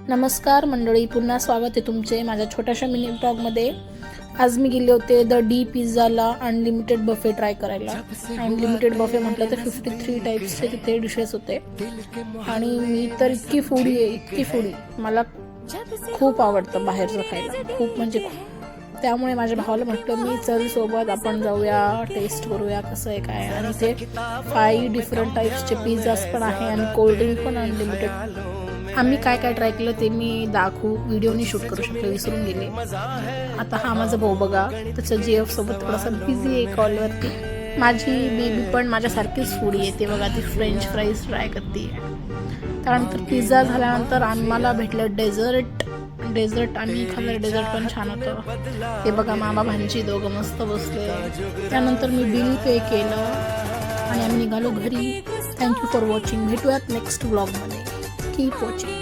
नमस्कार मंडळी, पुन्हा स्वागत आहे तुमचे माझ्या छोट्याशा मिनी ब्लॉगमध्ये। आज मी गेले होते द डी पिझ्झाला अनलिमिटेड बफे ट्राय करायला। अनलिमिटेड बफे म्हटलं तर 53 टाईप्सचे तिथे डिशेस होते आणि मी तर इतकी फूडी मला खूप आवडतं बाहेरचं खायला, खूप म्हणजे खूप। त्यामुळे माझ्या भावाला म्हटलं मी चल सोबत आपण जाऊया, टेस्ट करूया कसं आहे काय। आणि ते 5 डिफरंट टाईप्सचे पिझ्झास पण आहे आणि कोल्ड्रिंक पण अनलिमिटेड। आम्ही काय काय ट्राय केलं ते मी व्हिडिओनी शूट करू शकले, विसरून गेले। आता हा माझा भाऊ बघा, त्याच्या जीएफ सोबत थोडासा बिझी आहे कॉलवरती। माझी बेबी पण माझ्यासारखीच फूडी आहे, ते बघा ती फ्रेंच फ्राईज ट्राय करते। त्यानंतर पिझ्झा झाल्यानंतर आम्हाला भेटलं डेझर्ट आम्ही खाल्लं, डेझर्ट पण छान होतं। ते बघा मामा भांजी दोघं मस्त बसले। त्यानंतर मी बिल पे केलं आणि आम्ही निघालो घरी। थँक्यू फॉर वॉचिंग, भेटूयात नेक्स्ट व्लॉगमध्ये। Keep watching.